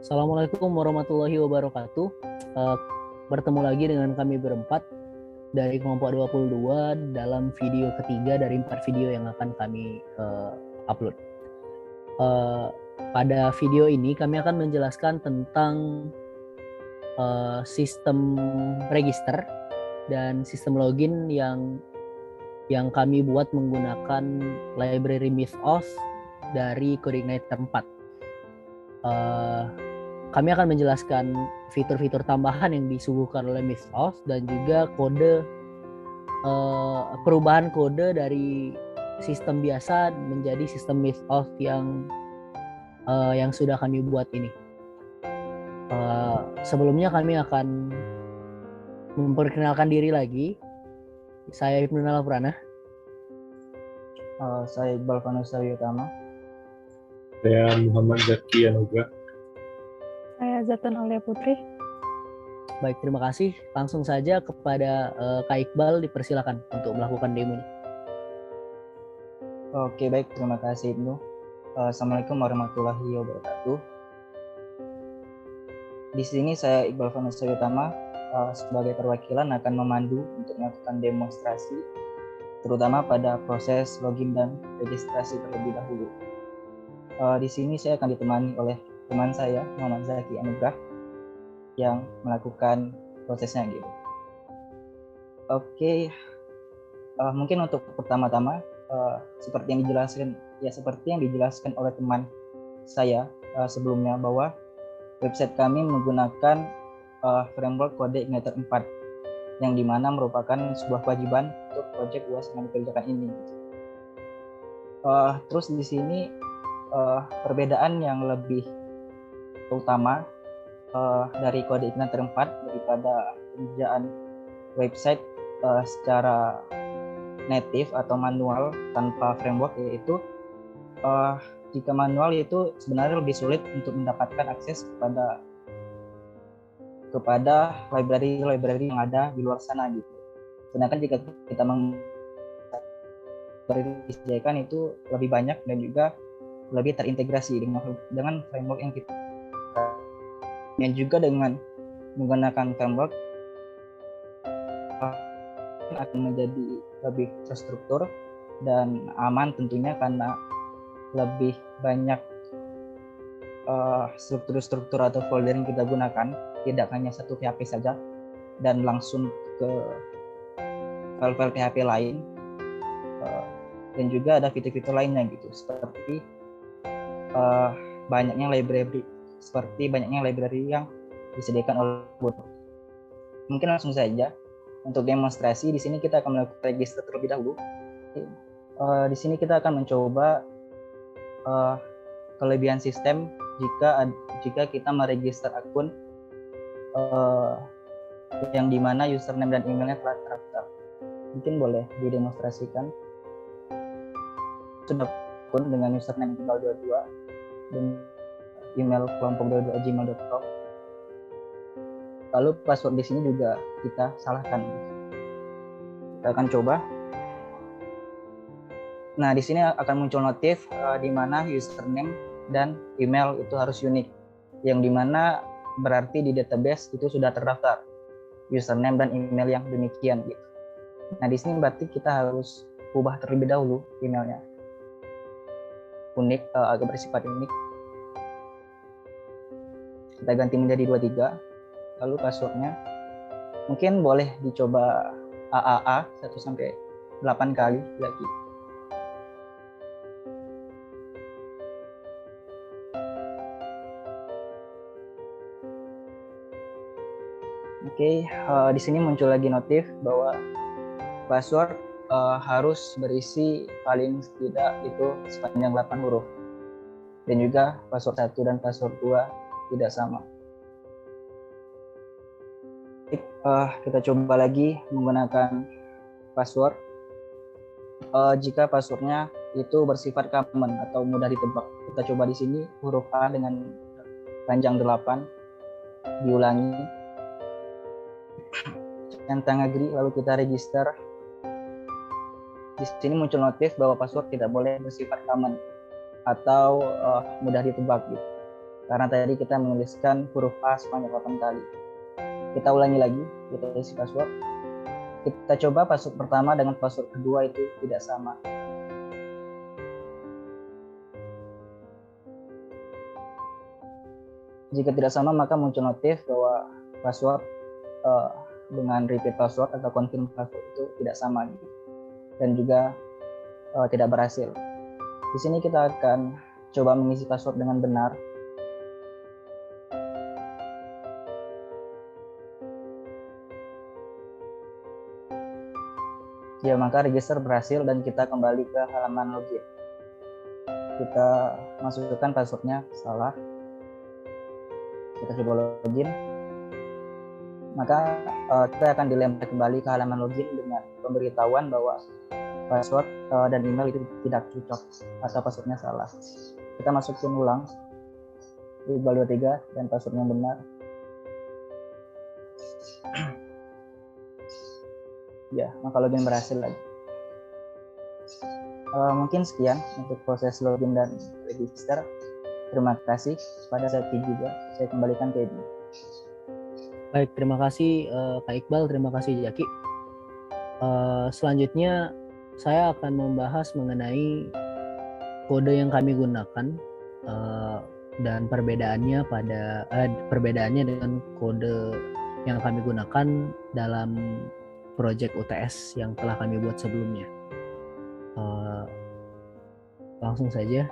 Assalamualaikum warahmatullahi wabarakatuh. Eh, Bertemu lagi dengan kami berempat dari kelompok 22 dalam video ketiga dari 4 video yang akan kami upload. Eh, Pada video ini kami akan menjelaskan tentang sistem register dan sistem login yang kami buat menggunakan library Mythos dari Codeigniter 4. Kami akan menjelaskan fitur-fitur tambahan yang disuguhkan oleh Mythos dan juga perubahan kode dari sistem biasa menjadi sistem Mythos yang sudah kami buat ini. Sebelumnya kami akan memperkenalkan diri lagi. Saya Ibnu Nalaprana. Saya Iqbal Vanessa Utama. Saya Muhammad Zaki Anugrah. Saya Zatun Alia Putri. Baik, terima kasih. Langsung saja kepada Kak Iqbal, dipersilakan untuk melakukan demonya. Oke, baik. Terima kasih, Ibnu. Assalamualaikum warahmatullahi wabarakatuh. Di sini saya Iqbal Vanessa Utama sebagai perwakilan akan memandu untuk melakukan demonstrasi, terutama pada proses login dan registrasi terlebih dahulu. Di sini saya akan ditemani oleh teman saya, Muhammad Zaki Anugrah, yang melakukan prosesnya gitu. Oke, mungkin untuk pertama-tama seperti yang dijelaskan oleh teman saya sebelumnya, bahwa website kami menggunakan framework Codeigniter 4 yang dimana merupakan sebuah kewajiban untuk proyek UAS yang dikerjakan ini. Terus di sini perbedaan yang lebih utama dari Codeigniter 4 daripada pengerjaan website secara native atau manual tanpa framework, yaitu jika manual itu sebenarnya lebih sulit untuk mendapatkan akses kepada library yang ada di luar sana gitu. Sedangkan jika kita disediakan itu lebih banyak dan juga lebih terintegrasi dengan framework yang kita, dan juga dengan menggunakan framework akan menjadi lebih terstruktur dan aman tentunya, karena lebih banyak struktur-struktur atau folder yang kita gunakan, tidak hanya satu PHP saja dan langsung ke file-file PHP lain, dan juga ada fitur-fitur lainnya gitu, seperti banyaknya library yang disediakan oleh Ubuntu. Mungkin langsung saja untuk demonstrasi. Di sini kita akan melakukan register terlebih dahulu. Di sini kita akan mencoba kelebihan sistem jika kita meregister akun yang dimana username dan emailnya telah terdaftar. Mungkin boleh didemonstrasikan. Sudah akun dengan username iqbal22 dan email kelompok22@gmail.com. Lalu password di sini juga kita salahkan. Kita akan coba. Nah, di sini akan muncul notif di mana username dan email itu harus unik, yang dimana berarti di database itu sudah terdaftar username dan email yang demikian gitu. Nah, di sini berarti kita harus ubah terlebih dahulu emailnya unik, agak bersifat unik. Kita ganti menjadi 23. Lalu passwordnya mungkin boleh dicoba AAA 1-8 kali lagi. Oke, di sini muncul lagi notif bahwa password harus berisi paling tidak itu sepanjang 8 huruf. Dan juga password 1 dan password 2 tidak sama. Kita coba lagi menggunakan password. Jika passwordnya itu bersifat common atau mudah ditebak, kita coba di sini huruf A dengan panjang 8, diulangi, centang agree, lalu kita register. Di sini muncul notif bahwa password tidak boleh bersifat common atau mudah ditebak gitu. karena tadi kita menuliskan huruf A sebanyak 8 kali. Kita ulangi lagi, kita isi password. Kita coba password pertama dengan password kedua itu tidak sama. Jika tidak sama, maka muncul notif bahwa password dengan repeat password atau confirm password itu tidak sama gitu. Dan juga tidak berhasil. Di sini kita akan coba mengisi password dengan benar. Ya, maka register berhasil dan kita kembali ke halaman login. Kita masukkan passwordnya salah. Kita coba login. Maka kita akan dilempar kembali ke halaman login dengan pemberitahuan bahwa password dan email itu tidak cocok atau passwordnya salah. Kita masukin ulang Iqbal 23 dan passwordnya benar. Ya, maka login berhasil lagi. Mungkin sekian untuk proses login dan register. Terima kasih kepada Zaki juga. Saya kembalikan ke Ibu. Baik, terima kasih Kak Iqbal, terima kasih Zaki. Selanjutnya saya akan membahas mengenai kode yang kami gunakan dan perbedaannya dengan kode yang kami gunakan dalam proyek UTS yang telah kami buat sebelumnya. Langsung saja.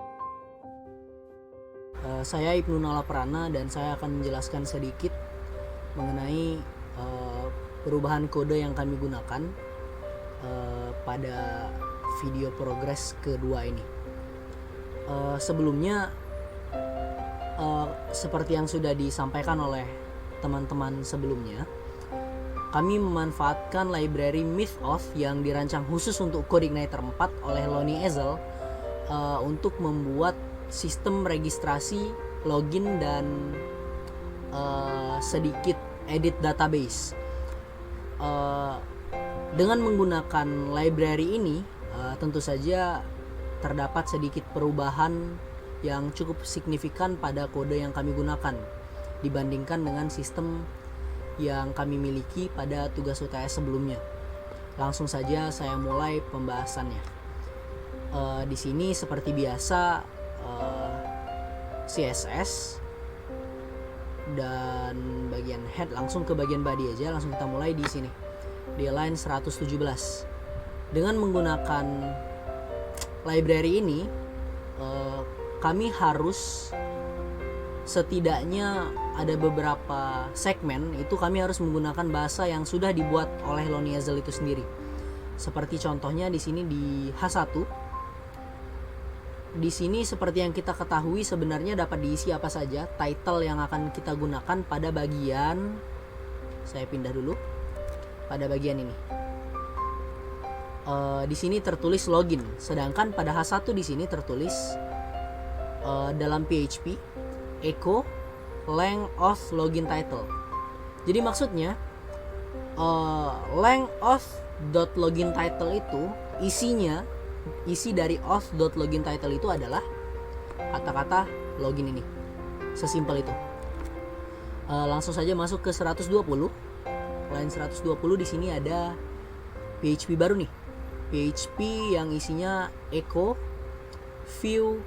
Saya Ibnu Nala Prana dan saya akan menjelaskan sedikit mengenai perubahan kode yang kami gunakan pada video progres kedua ini. Sebelumnya seperti yang sudah disampaikan oleh teman-teman sebelumnya, kami memanfaatkan library Mythos yang dirancang khusus untuk CodeIgniter 4 oleh Lonnie Ezel untuk membuat sistem registrasi, login, dan sedikit edit database. Dengan menggunakan library ini, tentu saja terdapat sedikit perubahan yang cukup signifikan pada kode yang kami gunakan dibandingkan dengan sistem yang kami miliki pada tugas UTS sebelumnya. Langsung saja saya mulai pembahasannya. Di sini seperti biasa CSS dan bagian head, langsung ke bagian body aja. Langsung kita mulai di sini di line 117. Dengan menggunakan library ini, kami harus setidaknya ada beberapa segmen itu kami harus menggunakan bahasa yang sudah dibuat oleh Lonnie Ezel itu sendiri. Seperti contohnya di sini di H1. Di sini seperti yang kita ketahui sebenarnya dapat diisi apa saja. Title yang akan kita gunakan pada bagian, saya pindah dulu pada bagian ini. Di sini tertulis login, sedangkan pada H1 di sini tertulis dalam PHP echo length of login title. Jadi maksudnya length of .login title itu isi dari auth.login title itu adalah kata-kata login ini. Sesimpel itu. Langsung saja masuk ke 120. Line 120 di sini ada PHP baru nih. PHP yang isinya echo view.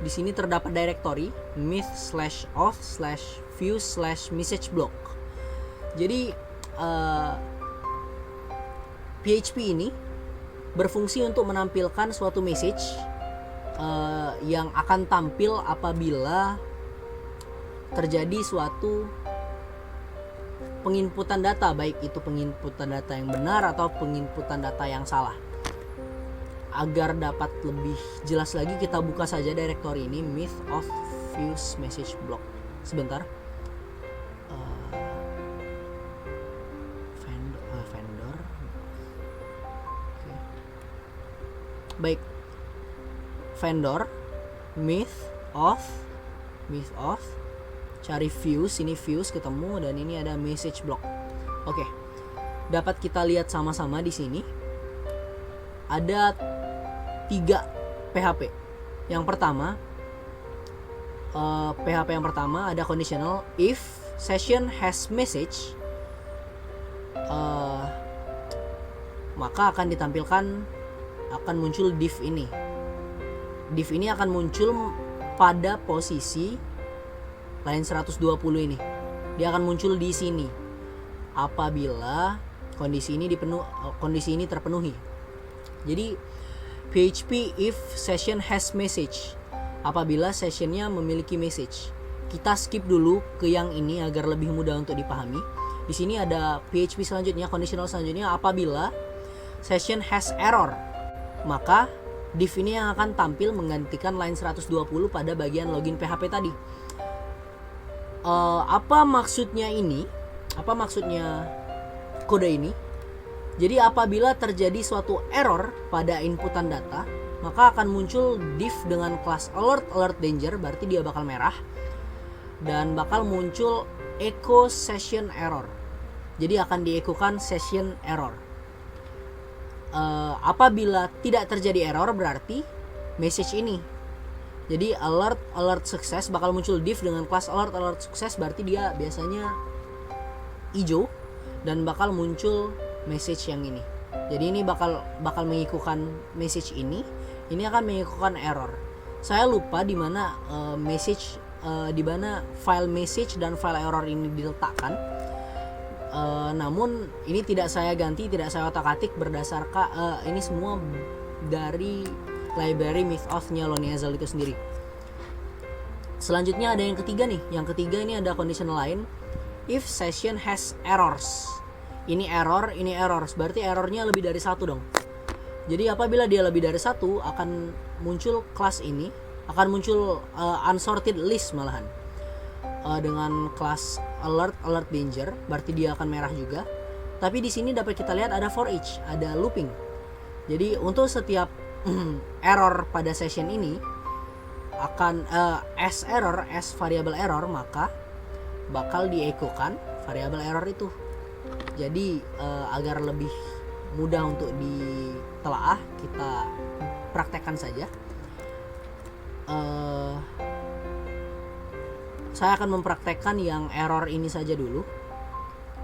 Di sini terdapat directory myth/auth/view/message block. Jadi PHP ini berfungsi untuk menampilkan suatu message yang akan tampil apabila terjadi suatu penginputan data, baik itu penginputan data yang benar atau penginputan data yang salah. Agar dapat lebih jelas lagi, kita buka saja directory ini myth of views message block. Sebentar. Vendor. Okay. Baik. Vendor myth of cari views, ini views ketemu dan ini ada message block. Oke. Dapat kita lihat sama-sama di sini. Ada 3 PHP. Yang pertama PHP yang pertama ada conditional if session has message, maka akan muncul div ini. Div ini akan muncul pada posisi line 120 ini. Dia akan muncul di sini apabila kondisi ini terpenuhi. Jadi PHP if session has message, apabila sessionnya memiliki message. Kita skip dulu ke yang ini agar lebih mudah untuk dipahami. Di sini ada PHP selanjutnya, conditional selanjutnya, apabila session has error, maka div ini yang akan tampil menggantikan line 120 pada bagian login PHP tadi. Apa maksudnya ini? Apa maksudnya kode ini? Jadi apabila terjadi suatu error pada inputan data, maka akan muncul div dengan kelas alert danger, berarti dia bakal merah, dan bakal muncul echo session error. Jadi akan diekokan session error. Apabila tidak terjadi error, berarti message ini. Jadi alert sukses, bakal muncul div dengan kelas alert sukses, berarti dia biasanya hijau dan bakal muncul message yang ini. Jadi ini bakal mengikukan message ini akan mengikukan error. Saya lupa di mana di mana file message dan file error ini diletakkan. Namun ini tidak saya ganti, tidak saya otak-atik berdasarkan ini semua dari library Mythos-nya Loneasel itu sendiri. Selanjutnya ada yang ketiga nih. Yang ketiga ini ada conditional lain. If session has errors. Ini error, berarti errornya lebih dari satu dong. Jadi apabila dia lebih dari satu, akan muncul kelas ini, akan muncul unsorted list malahan. Dengan kelas alert danger, berarti dia akan merah juga. Tapi di sini dapat kita lihat ada for each, ada looping. Jadi untuk setiap error pada session ini akan as variable error, maka bakal diekokan variable error itu. Jadi agar lebih mudah untuk ditelaah, kita praktekkan saja. Saya akan mempraktekkan yang error ini saja dulu,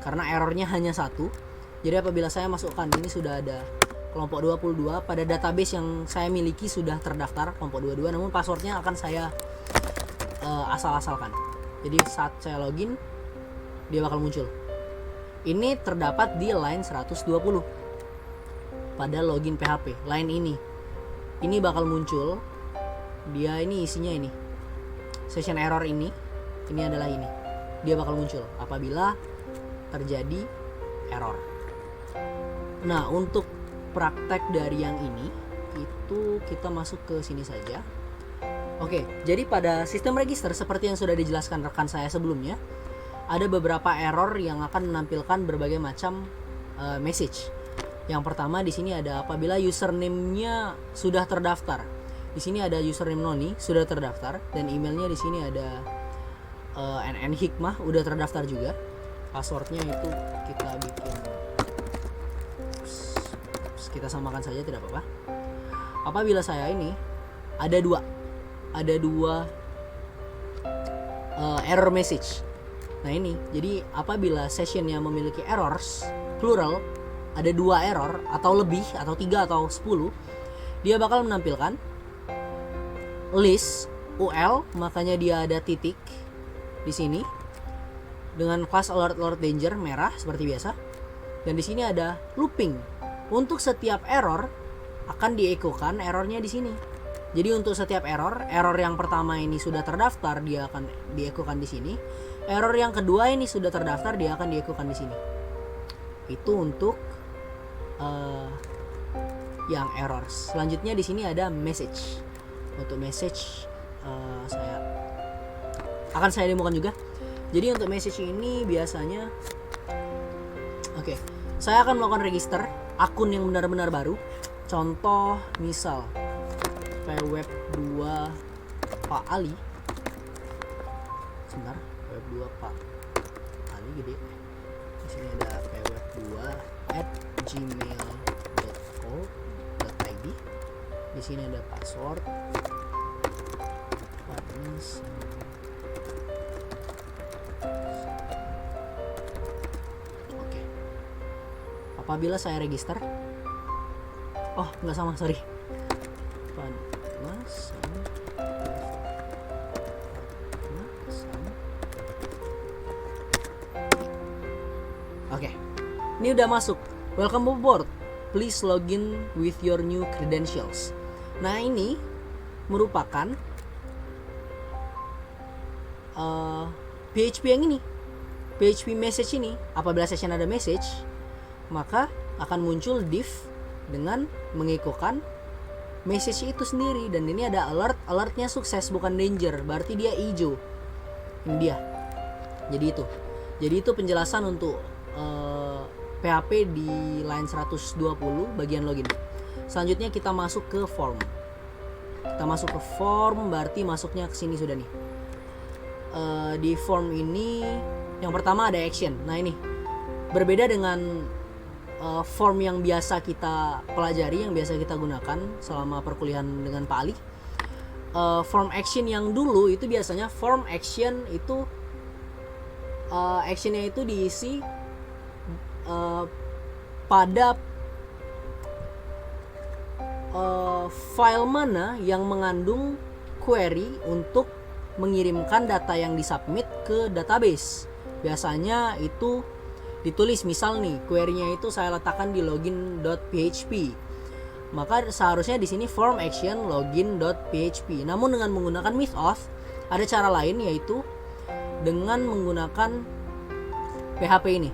karena errornya hanya satu. Jadi apabila saya masukkan ini sudah ada kelompok 22, pada database yang saya miliki sudah terdaftar kelompok 22, namun passwordnya akan saya asal-asalkan. Jadi saat saya login, dia bakal muncul. Ini terdapat di line 120 pada login PHP. Line ini bakal muncul. Dia ini isinya ini. Session error ini adalah ini. Dia bakal muncul apabila terjadi error. Nah, untuk praktek dari yang ini itu kita masuk ke sini saja. Oke, jadi pada sistem register seperti yang sudah dijelaskan rekan saya sebelumnya, ada beberapa error yang akan menampilkan berbagai macam message. Yang pertama di sini ada apabila username-nya sudah terdaftar. Di sini ada username Noni sudah terdaftar, dan emailnya di sini ada NN Hikmah udah terdaftar juga. Passwordnya itu kita bikin, kita samakan saja, tidak apa-apa. Apabila saya ini ada dua error message. Nah ini, jadi apabila sessionnya memiliki errors plural, ada 2 error atau lebih, atau 3 atau 10, dia bakal menampilkan list UL, makanya dia ada titik di sini dengan kelas alert danger merah seperti biasa, dan di sini ada looping. Untuk setiap error akan diekokan errornya di sini. Jadi untuk setiap error yang pertama ini sudah terdaftar, dia akan diekokan di sini. Error yang kedua ini sudah terdaftar, dia akan diekokan di sini. Itu untuk yang error. Selanjutnya di sini ada message. Untuk message saya demokan juga. Jadi untuk message ini biasanya saya akan melakukan register akun yang benar-benar baru. Contoh misal pweb2 Pak Ali. Sebentar, pweb2 Pak Ali gede. Di sini ada pweb2@gmail.co.id. Di sini ada password. apabila saya register. Oh, nggak sama, sorry. Oke, ini udah masuk. Welcome aboard. Please login with your new credentials. Nah, ini merupakan PHP yang ini, PHP message ini. Apabila session ada message, maka akan muncul div dengan mengikokan message itu sendiri. Dan ini ada alertnya sukses bukan danger, berarti dia hijau. Ini dia. Jadi itu penjelasan untuk PHP di line 120 bagian login. Selanjutnya kita masuk ke form. Berarti masuknya ke sini sudah nih. Di form ini yang pertama ada action. Nah, ini berbeda dengan form yang biasa kita pelajari, yang biasa kita gunakan selama perkuliahan dengan Pak Ali. Form action yang dulu itu biasanya form action itu actionnya itu diisi pada file mana yang mengandung query untuk mengirimkan data yang disubmit ke database. Biasanya itu ditulis, misal nih query-nya itu saya letakkan di login.php. Maka seharusnya di sini form action login.php. Namun dengan menggunakan mythauth ada cara lain, yaitu dengan menggunakan PHP ini.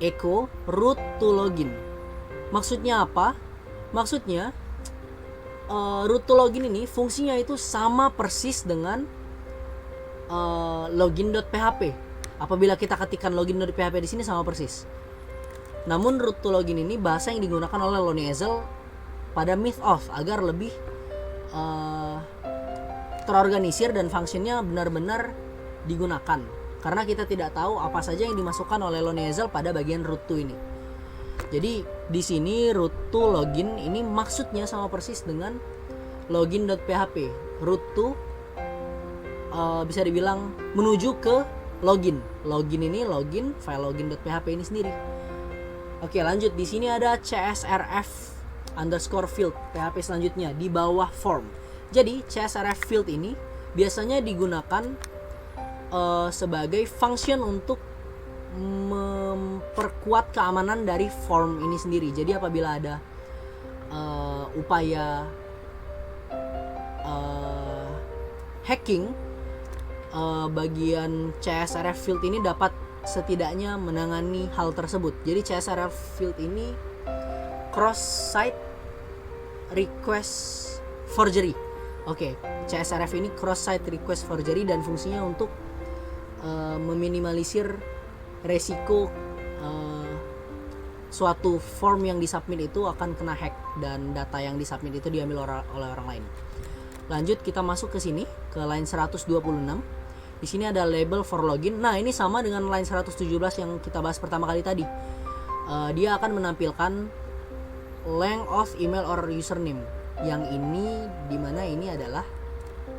Echo root to login. Maksudnya apa? Maksudnya root to login ini fungsinya itu sama persis dengan login.php. Apabila kita ketikkan login.php di sini sama persis. Namun root to login ini bahasa yang digunakan oleh Lonnie Ezell pada mythauth agar lebih terorganisir dan fungsinya benar-benar digunakan. Karena kita tidak tahu apa saja yang dimasukkan oleh Lonnie Ezell pada bagian root to ini. Jadi di sini root to login ini maksudnya sama persis dengan login.php. Root to bisa dibilang menuju ke login. Login ini login file login.php ini sendiri. Oke, lanjut. Di sini ada csrf underscore field PHP selanjutnya di bawah form. Jadi csrf field ini biasanya digunakan sebagai function untuk memperkuat keamanan dari form ini sendiri. Jadi apabila ada upaya hacking, bagian csrf field ini dapat setidaknya menangani hal tersebut. Jadi csrf field ini cross site request forgery. Oke, csrf ini cross site request forgery dan fungsinya untuk meminimalisir resiko suatu form yang disubmit itu akan kena hack dan data yang disubmit itu diambil oleh orang lain. Lanjut, kita masuk ke sini ke line 126. Di sini ada label for login. Nah, ini sama dengan line 117 yang kita bahas pertama kali tadi. Dia akan menampilkan length of email or username. Yang ini dimana ini adalah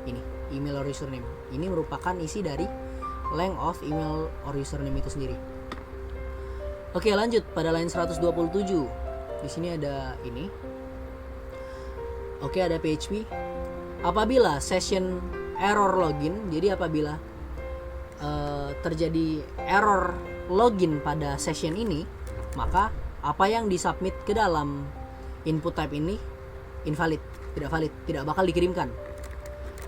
ini email or username. Ini merupakan isi dari length of email or username itu sendiri. Oke, lanjut pada line 127. Di sini ada ini. Oke, ada PHP. Apabila session error login, jadi apabila terjadi error login pada session ini, maka apa yang disubmit ke dalam input type ini invalid, tidak valid, tidak bakal dikirimkan.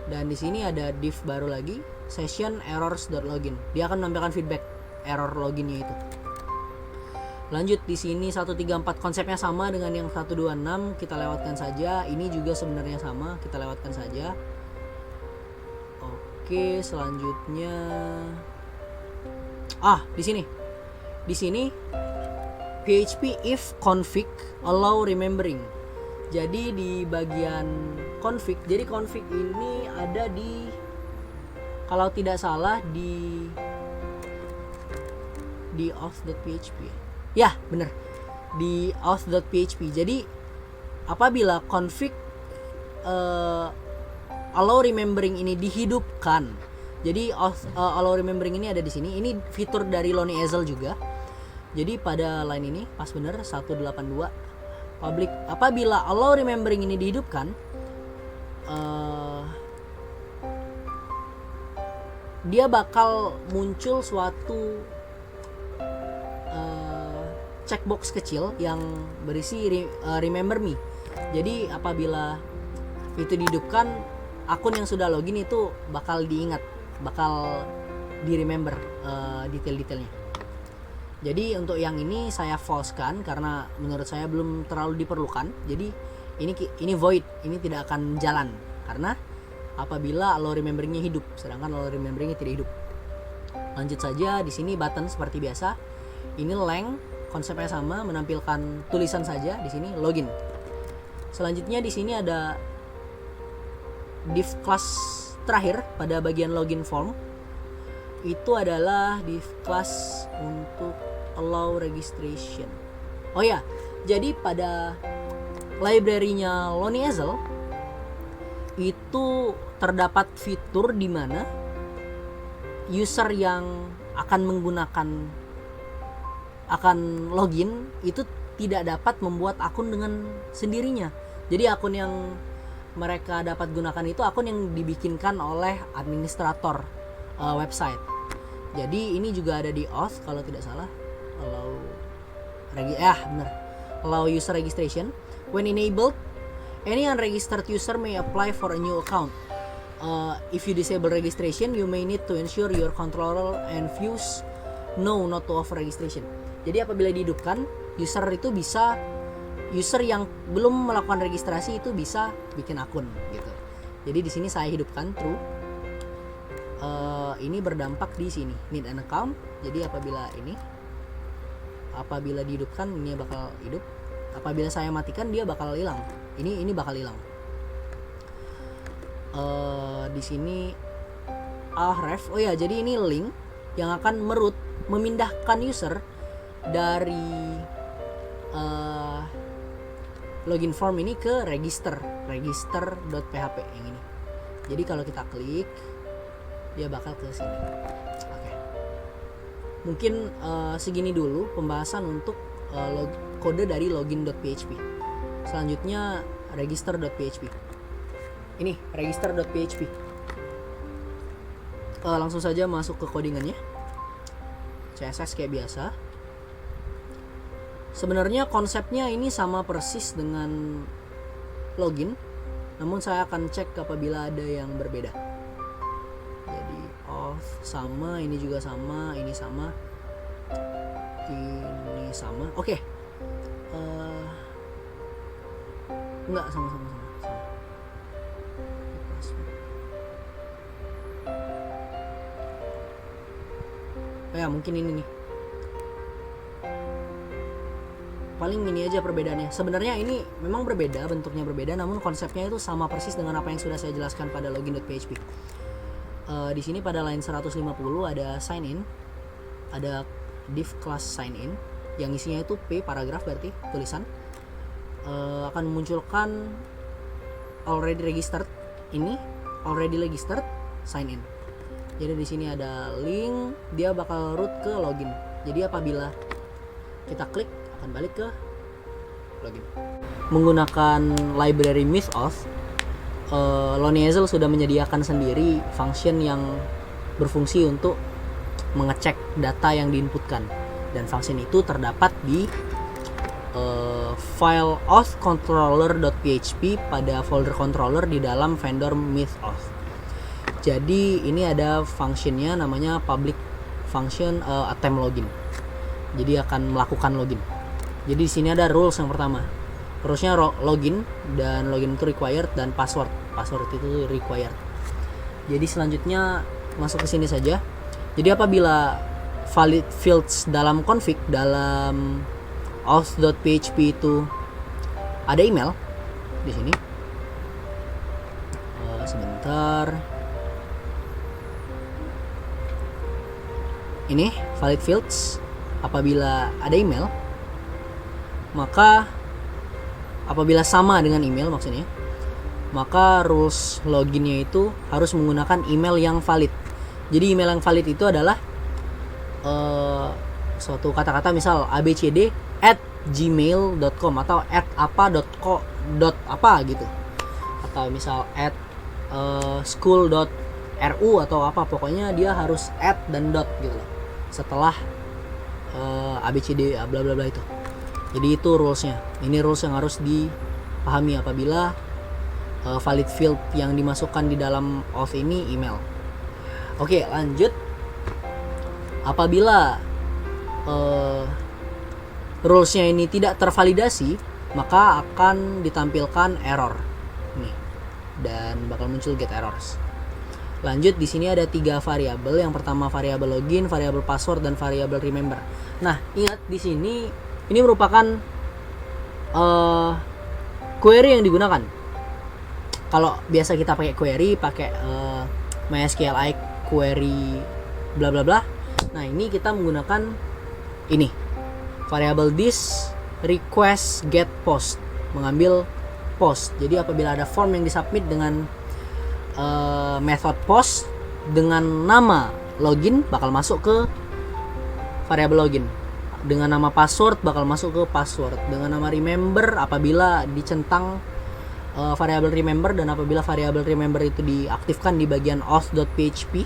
Dan di sini ada div baru lagi, session errors.login. Dia akan menampilkan feedback error loginnya itu. Lanjut, di sini 134 konsepnya sama dengan yang 126, kita lewatkan saja. Ini juga sebenarnya sama, kita lewatkan saja. Oke, selanjutnya di sini. Di sini PHP if config allow remembering. Jadi di bagian config. Jadi config ini ada di, kalau tidak salah di auth.php. Ya, benar. Di auth.php. Jadi apabila config allow remembering ini dihidupkan. Jadi allow remembering ini ada di sini. Ini fitur dari Lonnie Ezell juga. Jadi pada line ini pas bener 182 public, apabila allow remembering ini dihidupkan, dia bakal muncul suatu checkbox kecil yang berisi remember me. Jadi apabila itu dihidupkan, akun yang sudah login itu bakal diingat, bakal di remember detail-detailnya. Jadi untuk yang ini saya false-kan karena menurut saya belum terlalu diperlukan. Jadi ini void, ini tidak akan jalan karena apabila allow remembering-nya hidup, sedangkan allow remembering-nya tidak hidup. Lanjut saja, di sini button seperti biasa. Ini lang, konsepnya sama, menampilkan tulisan saja. Di sini login. Selanjutnya di sini ada div class terakhir pada bagian login form. Itu adalah div class untuk allow registration. Oh ya, jadi pada library-nya Loniezel itu terdapat fitur di mana user yang akan login itu tidak dapat membuat akun dengan sendirinya. Jadi akun yang mereka dapat gunakan itu akun yang dibikinkan oleh administrator website. Jadi ini juga ada di auth kalau tidak salah. Allow user registration. When enabled, any unregistered user may apply for a new account. If you disable registration, you may need to ensure your controller and views know not to offer registration. Jadi apabila dihidupkan, user yang belum melakukan registrasi itu bisa bikin akun gitu. Jadi di sini saya hidupkan true. Ini berdampak di sini need an account. Jadi apabila dihidupkan ini bakal hidup. Apabila saya matikan dia bakal hilang. Ini bakal hilang. Di sini ref. Oh ya, jadi ini link yang akan memindahkan user dari login form ini ke register.php yang ini. Jadi kalau kita klik dia bakal ke sini. Oke. Mungkin segini dulu pembahasan untuk kode dari login.php. Selanjutnya register.php. Ini register.php. Langsung saja masuk ke codingannya. CSS kayak biasa. Sebenarnya konsepnya ini sama persis dengan login, namun saya akan cek apabila ada yang berbeda. Jadi auth sama, ini juga sama, ini sama, ini sama. Oke. Enggak sama. Oh ya, mungkin ini nih. Paling ini aja perbedaannya. Sebenarnya ini memang berbeda, bentuknya berbeda, namun konsepnya itu sama persis dengan apa yang sudah saya jelaskan pada login.php. Di sini pada line 150 ada sign in, ada div class sign in yang isinya itu p paragraf berarti tulisan. Akan memunculkan already registered, ini already registered sign in. Jadi di sini ada link, dia bakal root ke login. Jadi apabila kita klik akan balik ke login. Menggunakan library MythAuth, Loniezel sudah menyediakan sendiri function yang berfungsi untuk mengecek data yang diinputkan, dan function itu terdapat di file authcontroller.php pada folder controller di dalam vendor MythAuth. Jadi ini ada functionnya namanya public function attempt login. Jadi akan melakukan login. Jadi di sini ada rules yang pertama. Rulesnya login, dan login itu required, dan password itu required. Jadi selanjutnya masuk ke sini saja. Jadi apabila valid fields dalam config dalam auth.php itu ada email di sini. Sebentar. Ini valid fields. Apabila ada email, maka apabila sama dengan email maksudnya, maka rules loginnya itu harus menggunakan email yang valid. Jadi email yang valid itu adalah suatu kata-kata, misal abcd@gmail.com atau @apa.co.apa gitu, atau misal @school.ru atau apa, pokoknya dia harus dan dot gitu loh setelah abcd bla bla bla itu. Jadi itu rulesnya. Ini rules yang harus dipahami apabila valid field yang dimasukkan di dalam auth ini email. Oke, lanjut. Apabila rulesnya ini tidak tervalidasi, maka akan ditampilkan error nih, dan bakal muncul get errors. Lanjut, di sini ada 3 variabel. Yang pertama variabel login, variabel password, dan variabel remember. Nah, ingat di sini ini merupakan query yang digunakan. Kalau biasa kita pakai query, pakai MySQLi query bla bla bla. Nah, ini kita menggunakan ini variabel this request get post, mengambil post. Jadi apabila ada form yang disubmit dengan method post dengan nama login, bakal masuk ke variabel login. Dengan nama password bakal masuk ke password. Dengan nama remember apabila dicentang variabel remember, dan apabila variabel remember itu diaktifkan di bagian auth.php,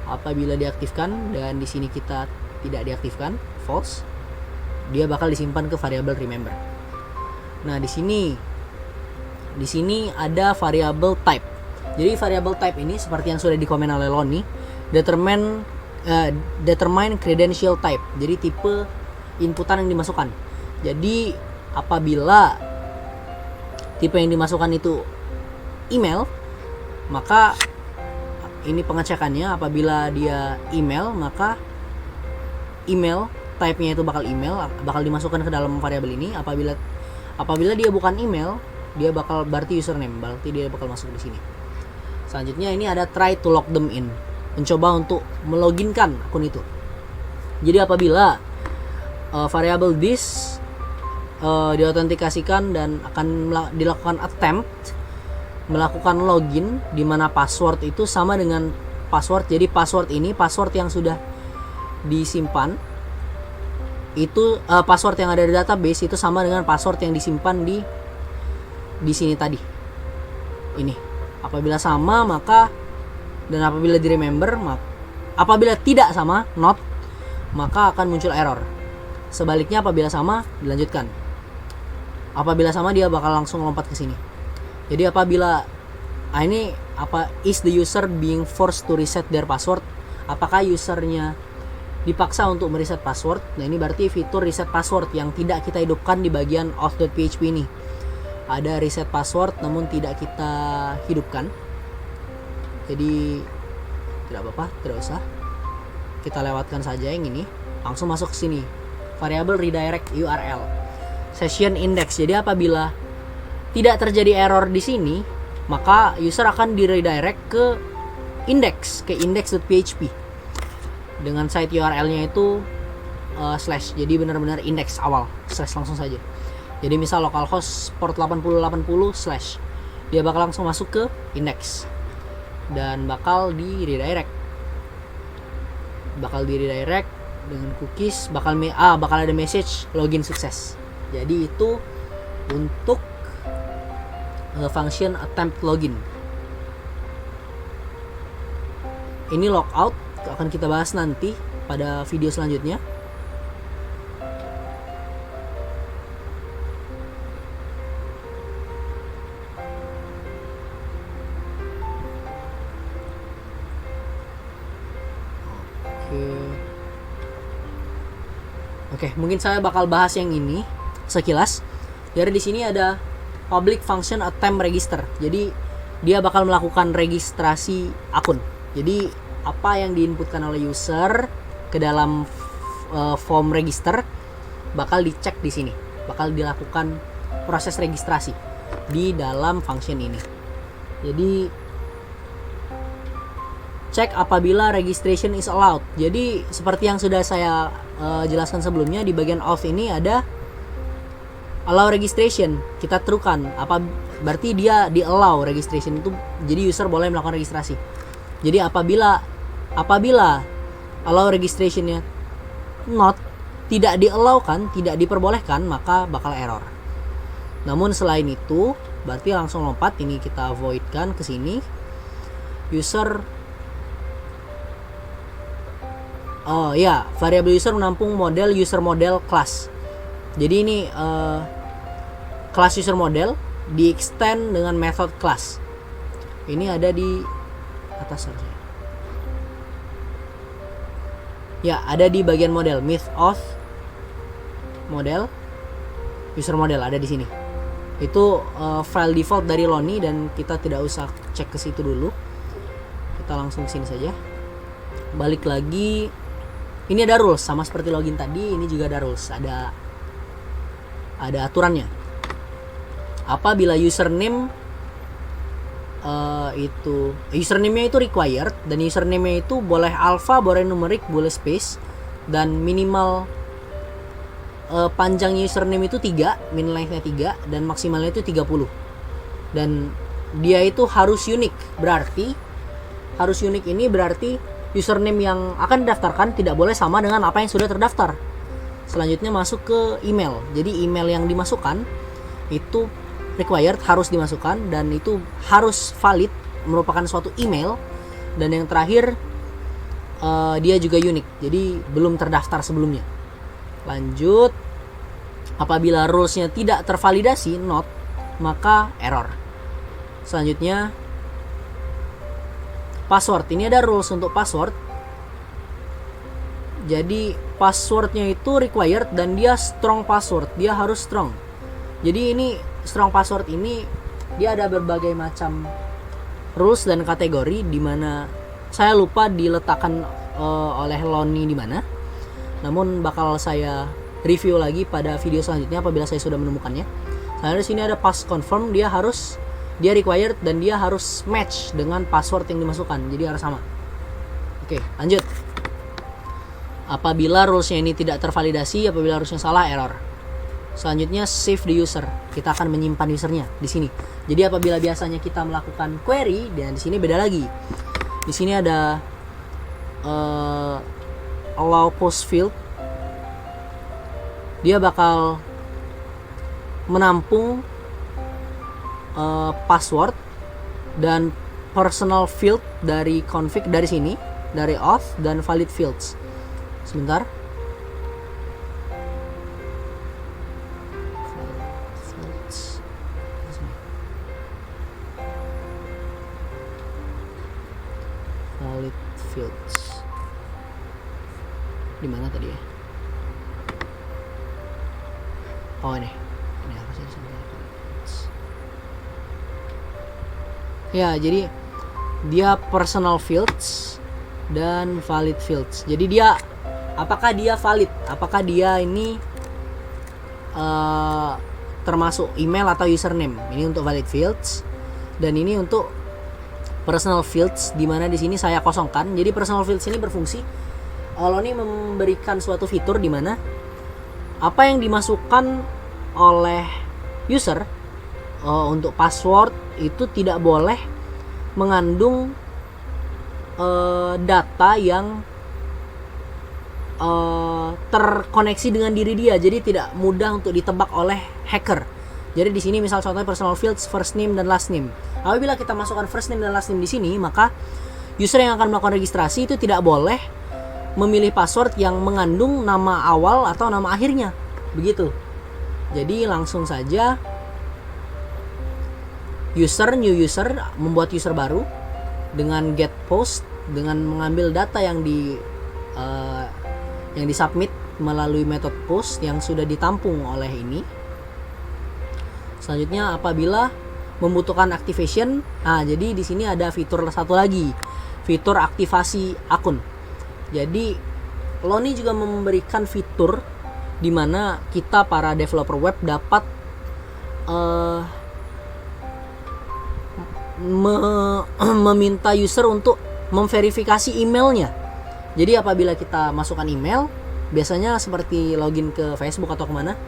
apabila diaktifkan dan di sini kita tidak diaktifkan, false, dia bakal disimpan ke variabel remember. Nah, di sini ada variabel type. Jadi variabel type ini seperti yang sudah dikomen oleh Loni, determine credential type. Jadi tipe inputan yang dimasukkan. Jadi apabila tipe yang dimasukkan itu email, maka ini pengecekannya. Apabila dia email, maka email type-nya itu bakal email, bakal dimasukkan ke dalam variabel ini. Apabila dia bukan email, dia bakal berarti username, berarti dia bakal masuk di sini. Selanjutnya ini ada try to log them in, mencoba untuk meloginkan akun itu. Jadi apabila variabel this diautentikasikan dan akan dilakukan attempt melakukan login, di mana password itu sama dengan password. Jadi password ini password yang sudah disimpan itu, password yang ada di database itu sama dengan password yang disimpan di sini tadi. Ini apabila sama maka, dan apabila di remember, apabila tidak sama not, maka akan muncul error. Sebaliknya apabila sama dilanjutkan. Apabila sama dia bakal langsung lompat ke sini. Jadi apabila is the user being forced to reset their password? Apakah usernya dipaksa untuk mereset password? Nah, ini berarti fitur reset password yang tidak kita hidupkan di bagian auth.php ini. Ada reset password namun tidak kita hidupkan. Jadi tidak apa-apa, tidak usah. Kita lewatkan saja yang ini. Langsung masuk ke sini. Variabel redirect URL. Session index. Jadi apabila tidak terjadi error di sini, maka user akan di-redirect ke index.php. Dengan site URL-nya itu slash. Jadi benar-benar index awal. Slash langsung saja. Jadi misal localhost port 8080 slash, dia bakal langsung masuk ke index dan bakal di redirect dengan cookies, bakal ada message login sukses. Jadi itu untuk function attempt login. Ini logout akan kita bahas nanti pada video selanjutnya. Oke, mungkin saya bakal bahas yang ini sekilas. Jadi di sini ada public function attempt register. Jadi dia bakal melakukan registrasi akun. Jadi apa yang diinputkan oleh user ke dalam form register bakal dicek di sini. Bakal dilakukan proses registrasi di dalam function ini. Jadi cek apabila registration is allowed. Jadi seperti yang sudah saya jelaskan sebelumnya, di bagian auth ini ada allow registration. Kita terukan apa berarti dia di allow registration itu, jadi user boleh melakukan registrasi. Jadi apabila allow registrationnya not, tidak di-allow-kan, tidak diperbolehkan, maka bakal error. Namun selain itu, berarti langsung lompat, ini kita voidkan ke sini. User variable user menampung model user model class. Jadi ini class user model di extend dengan method class. Ini ada di atas harusnya. Ya, ada di bagian model, myth auth model, user model ada di sini. Itu file default dari Loni dan kita tidak usah cek ke situ dulu. Kita langsung ke sini saja. Balik lagi. Ini ada rules sama seperti login tadi, ini juga ada rules, ada aturannya. Apabila username username-nya itu required, dan username-nya itu boleh alpha, boleh numeric, boleh space, dan minimal panjang username itu 3, min length-nya 3, dan maksimalnya itu 30. Dan dia itu harus unik. Berarti harus unik ini berarti username yang akan didaftarkan tidak boleh sama dengan apa yang sudah terdaftar. Selanjutnya masuk ke email. Jadi email yang dimasukkan itu required, harus dimasukkan, dan itu harus valid, merupakan suatu email. Dan yang terakhir dia juga unik, jadi belum terdaftar sebelumnya. Lanjut, apabila rulesnya tidak tervalidasi, not, maka error. Selanjutnya password. Ini ada rules untuk password. Jadi passwordnya itu required dan dia strong password, dia harus strong. Jadi ini strong password ini dia ada berbagai macam rules dan kategori, di mana saya lupa diletakkan oleh Loni di mana. Namun bakal saya review lagi pada video selanjutnya apabila saya sudah menemukannya. Nah, di sini ada pass confirm, dia required dan dia harus match dengan password yang dimasukkan. Jadi harus sama. Oke, lanjut. Apabila rulesnya ini tidak tervalidasi, apabila rulesnya salah, error. Selanjutnya save the user. Kita akan menyimpan usernya di sini. Jadi apabila biasanya kita melakukan query, dan di sini beda lagi. Di sini ada allow post field. Dia bakal menampung password dan personal field dari config dari sini, dari auth dan valid fields. Sebentar. Valid fields. Di mana tadi ya? Oh ini apa sih? Ya, jadi dia personal fields dan valid fields. Jadi dia apakah dia valid? Apakah dia ini termasuk email atau username? Ini untuk valid fields dan ini untuk personal fields, di mana di sini saya kosongkan. Jadi personal fields ini berfungsi Loni memberikan suatu fitur di mana apa yang dimasukkan oleh user untuk password itu tidak boleh mengandung data yang terkoneksi dengan diri dia, jadi tidak mudah untuk ditebak oleh hacker. Jadi di sini misal contohnya personal fields first name dan last name. Apabila kita masukkan first name dan last name di sini, maka user yang akan melakukan registrasi itu tidak boleh memilih password yang mengandung nama awal atau nama akhirnya. Begitu. Jadi langsung saja new user membuat user baru dengan get post, dengan mengambil data yang disubmit melalui metode post yang sudah ditampung oleh ini. Selanjutnya apabila membutuhkan activation, jadi di sini ada fitur satu lagi, fitur aktivasi akun. Jadi Loni juga memberikan fitur di mana kita para developer web dapat meminta user untuk memverifikasi emailnya. Jadi apabila kita masukkan email, biasanya seperti login ke Facebook atau kemana,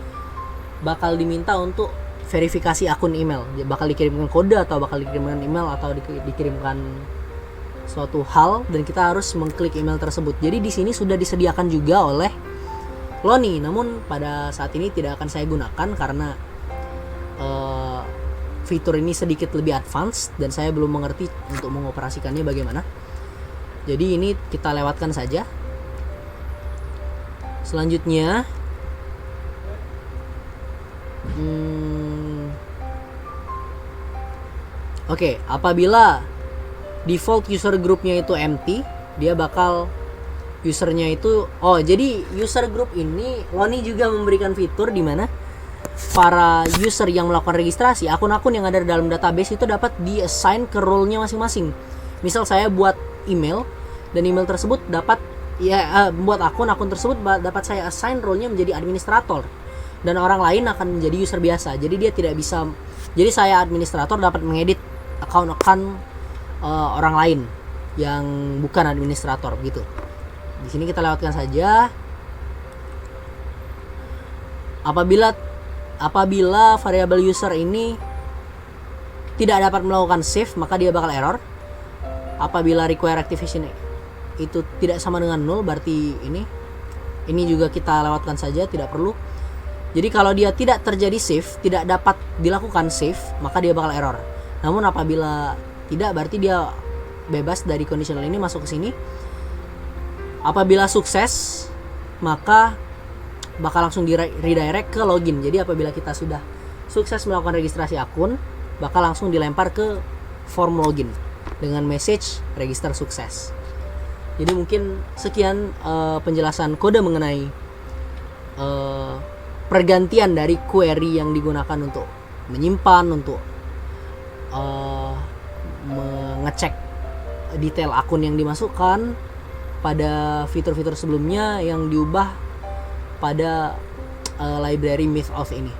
bakal diminta untuk verifikasi akun email. Bakal dikirimkan kode atau bakal dikirimkan email atau dikirimkan suatu hal, dan kita harus mengklik email tersebut. Jadi di sini sudah disediakan juga oleh Cloney, namun pada saat ini tidak akan saya gunakan karena fitur ini sedikit lebih advance dan saya belum mengerti untuk mengoperasikannya bagaimana. Jadi ini kita lewatkan saja. Selanjutnya Oke, apabila default user groupnya itu empty, dia bakal usernya itu jadi user group ini Loni juga memberikan fitur di mana para user yang melakukan registrasi, akun-akun yang ada dalam database itu dapat di-assign ke role-nya masing-masing. Misal saya buat email dan email tersebut dapat buat akun tersebut dapat saya assign role-nya menjadi administrator dan orang lain akan menjadi user biasa. Jadi dia tidak bisa, jadi saya administrator dapat mengedit account orang lain yang bukan administrator gitu. Di sini kita lewatkan saja. Apabila variabel user ini tidak dapat melakukan save, maka dia bakal error. Apabila require activation itu tidak sama dengan 0, berarti ini juga kita lewatkan saja, tidak perlu. Jadi kalau dia tidak terjadi save, tidak dapat dilakukan save, maka dia bakal error. Namun apabila tidak, berarti dia bebas dari conditional ini, masuk ke sini. Apabila sukses, maka bakal langsung di redirect ke login. Jadi apabila kita sudah sukses melakukan registrasi akun, bakal langsung dilempar ke form login dengan message register sukses. Jadi mungkin sekian penjelasan kode mengenai pergantian dari query yang digunakan untuk menyimpan, untuk mengecek detail akun yang dimasukkan pada fitur-fitur sebelumnya yang diubah pada library Mythos ini.